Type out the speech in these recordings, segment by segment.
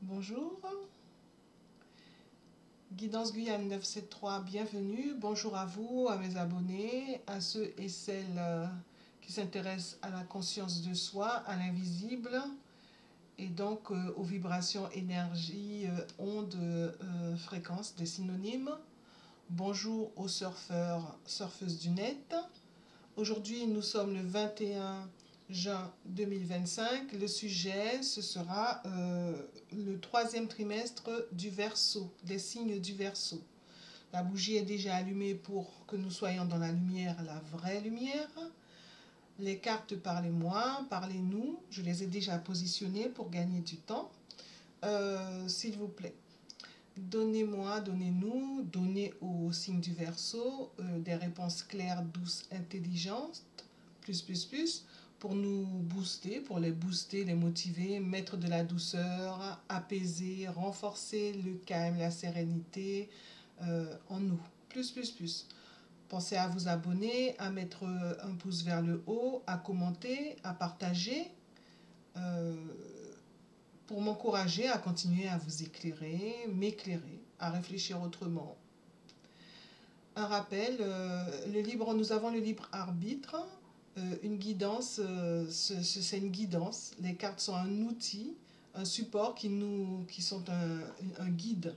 Bonjour, Guidance Guyane 973, bienvenue. Bonjour à vous, à mes abonnés, à ceux et celles qui s'intéressent à la conscience de soi, à l'invisible et donc aux vibrations, énergie, ondes, fréquences, des synonymes. Bonjour aux surfeurs, surfeuses du net. Aujourd'hui, nous sommes le 21 juin 2025. Le sujet, ce sera le troisième trimestre du Verseau, des signes du Verseau. La bougie est déjà allumée pour que nous soyons dans la lumière, la vraie lumière. Les cartes, parlez-moi, parlez-nous. Je les ai déjà positionnées pour gagner du temps. S'il vous plaît, donnez-moi, donnez-nous, donnez au signe du Verseau des réponses claires, douces, intelligentes, pour nous booster, pour les booster, les motiver, mettre de la douceur, apaiser, renforcer le calme, la sérénité en nous. Pensez à vous abonner, à mettre un pouce vers le haut, à commenter, à partager pour m'encourager à continuer à vous éclairer, m'éclairer, à réfléchir autrement. Un rappel, nous avons le libre arbitre. Une guidance, c'est une guidance. Les cartes sont un outil, un support qui sont un guide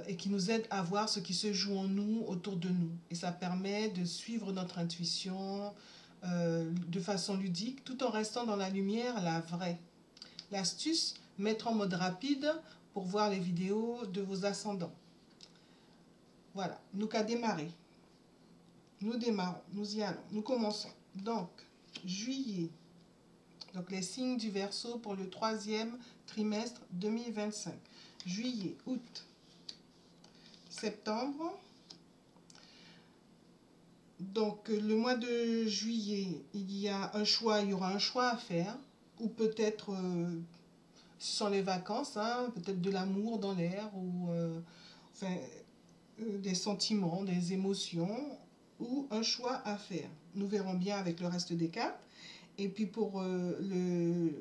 et qui nous aide à voir ce qui se joue en nous, autour de nous. Et ça permet de suivre notre intuition de façon ludique, tout en restant dans la lumière, la vraie. L'astuce, mettre en mode rapide pour voir les vidéos de vos ascendants. Voilà, nous qu'à démarrer. Nous démarrons, nous y allons, nous commençons. Donc, juillet. Donc, les signes du Verseau pour le troisième trimestre 2025. Juillet, août, septembre. Donc, le mois de juillet, il y aura un choix à faire. Ou peut-être, ce sont les vacances, hein, peut-être de l'amour dans l'air, ou des sentiments, des émotions, ou un choix à faire. Nous verrons bien avec le reste des cartes. Et puis pour le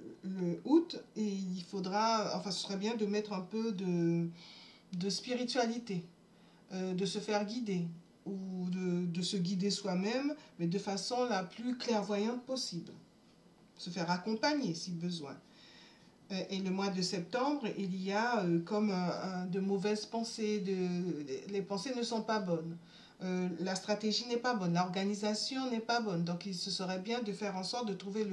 août, il faudra, ce serait bien de mettre un peu de spiritualité, de se faire guider, ou de se guider soi-même, mais de façon la plus clairvoyante possible. Se faire accompagner si besoin. Et le mois de septembre, il y a comme de mauvaises pensées, les pensées ne sont pas bonnes. La stratégie n'est pas bonne, l'organisation n'est pas bonne. Donc il se serait bien de faire en sorte de trouver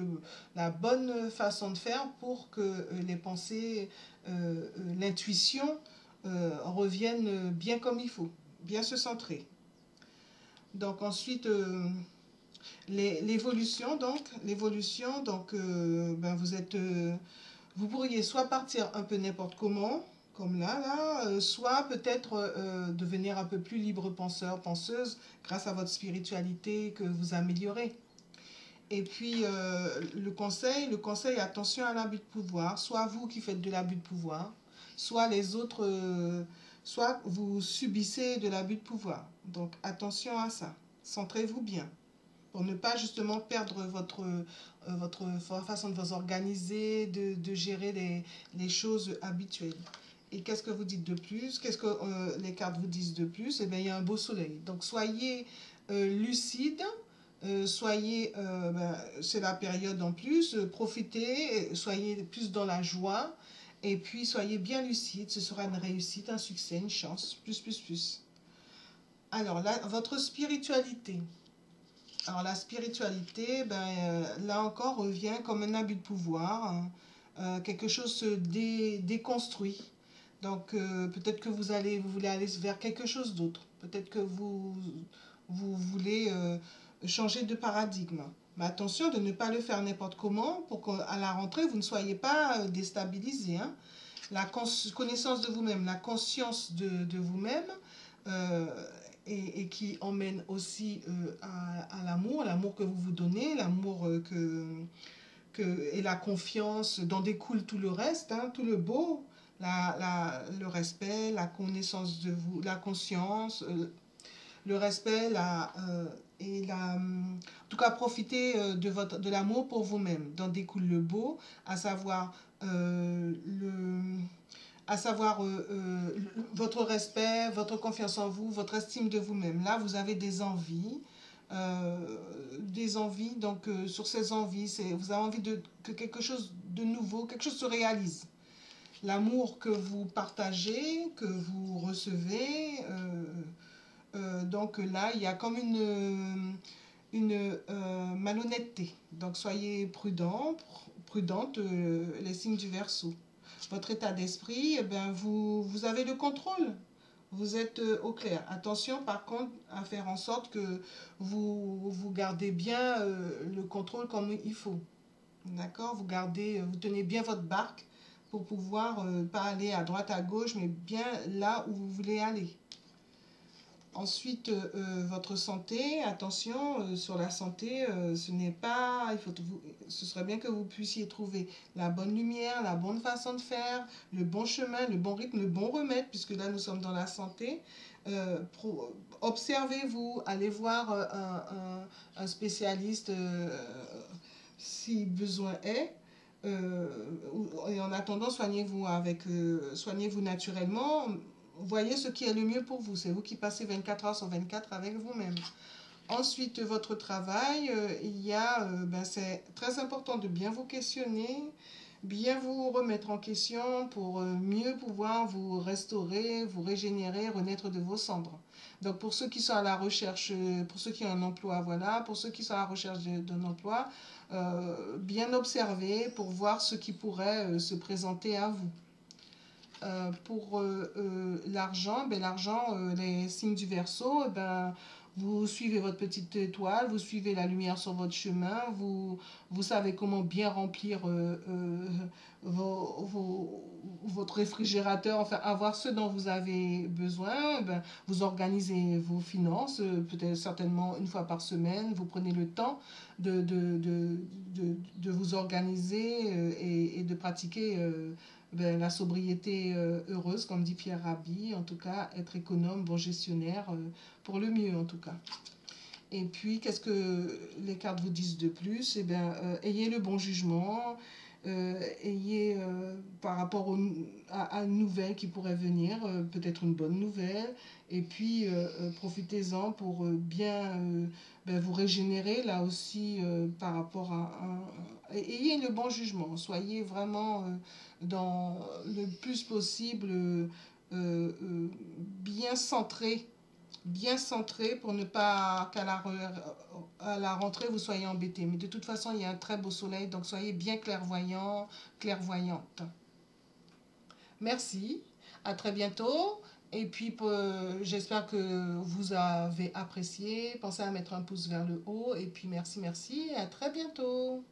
la bonne façon de faire pour que les pensées, l'intuition reviennent bien comme il faut, bien se centrer. Donc ensuite, l'évolution, vous pourriez soit partir un peu n'importe comment, comme là, soit peut-être devenir un peu plus libre penseur, penseuse, grâce à votre spiritualité que vous améliorez. Et puis, le conseil, attention à l'abus de pouvoir, soit vous qui faites de l'abus de pouvoir, soit les autres, soit vous subissez de l'abus de pouvoir. Donc, attention à ça, centrez-vous bien pour ne pas justement perdre votre façon de vous organiser, de gérer les choses habituelles. Et qu'est-ce que vous dites de plus? Qu'est-ce que les cartes vous disent de plus? Eh bien, il y a un beau soleil. Donc, soyez lucide, c'est la période en plus, profitez, soyez plus dans la joie, et puis soyez bien lucide, ce sera une réussite, un succès, une chance, plus. Alors, là, votre spiritualité. Alors la spiritualité, là encore, revient comme un abus de pouvoir. Quelque chose se déconstruit. Donc peut-être que vous voulez aller vers quelque chose d'autre. Peut-être que vous voulez changer de paradigme. Mais attention de ne pas le faire n'importe comment pour qu'à la rentrée, vous ne soyez pas déstabilisé. Hein. La connaissance de vous-même, la conscience de vous-même, et qui emmène aussi à l'amour que vous vous donnez, l'amour et la confiance dont découle tout le reste, hein, tout le beau, le respect, la connaissance de vous, la conscience, le respect, en tout cas, profitez de l'amour pour vous-même. D'en découle le beau, à savoir votre respect, votre confiance en vous, votre estime de vous-même. Là, vous avez des envies. Donc, sur ces envies, vous avez envie que quelque chose de nouveau, quelque chose se réalise. L'amour que vous partagez, que vous recevez. Donc là, il y a comme une malhonnêteté. Donc, soyez prudente, les signes du Verseau. Votre état d'esprit, eh ben, vous avez le contrôle. Vous êtes au clair. Attention par contre à faire en sorte que vous gardez bien le contrôle comme il faut. D'accord? Vous tenez bien votre barque pour pouvoir pas aller à droite, à gauche, mais bien là où vous voulez aller. Ensuite, votre santé, attention, sur la santé, ce serait bien que vous puissiez trouver la bonne lumière, la bonne façon de faire, le bon chemin, le bon rythme, le bon remède, puisque là nous sommes dans la santé. Observez-vous, allez voir un spécialiste si besoin est. Et en attendant, soignez-vous naturellement. Voyez ce qui est le mieux pour vous. C'est vous qui passez 24 heures sur 24 avec vous-même. Ensuite, votre travail, c'est très important de bien vous questionner, bien vous remettre en question pour mieux pouvoir vous restaurer, vous régénérer, renaître de vos cendres. Donc, pour ceux qui sont à la recherche, pour ceux qui ont un emploi, voilà, pour ceux qui sont à la recherche d'un emploi, bien observer pour voir ce qui pourrait se présenter à vous. Pour l'argent, les signes du Verseau, vous suivez votre petite étoile, vous suivez la lumière sur votre chemin, vous savez comment bien remplir votre réfrigérateur, enfin avoir ce dont vous avez besoin. Vous organisez vos finances, peut-être certainement une fois par semaine, vous prenez le temps de vous organiser et de pratiquer la sobriété heureuse, comme dit Pierre Rabhi, en tout cas, être économe, bon gestionnaire, pour le mieux en tout cas. Et puis, qu'est-ce que les cartes vous disent de plus? Eh bien, ayez le bon jugement, par rapport à une nouvelle qui pourrait venir, peut-être une bonne nouvelle, et puis profitez-en pour vous régénérer là aussi par rapport ayez le bon jugement, soyez vraiment dans le plus possible bien centré pour ne pas à la rentrée vous soyez embêtés. Mais de toute façon, il y a un très beau soleil, donc soyez bien clairvoyante. Merci, à très bientôt. Et puis, j'espère que vous avez apprécié. Pensez à mettre un pouce vers le haut. Et puis, merci, à très bientôt.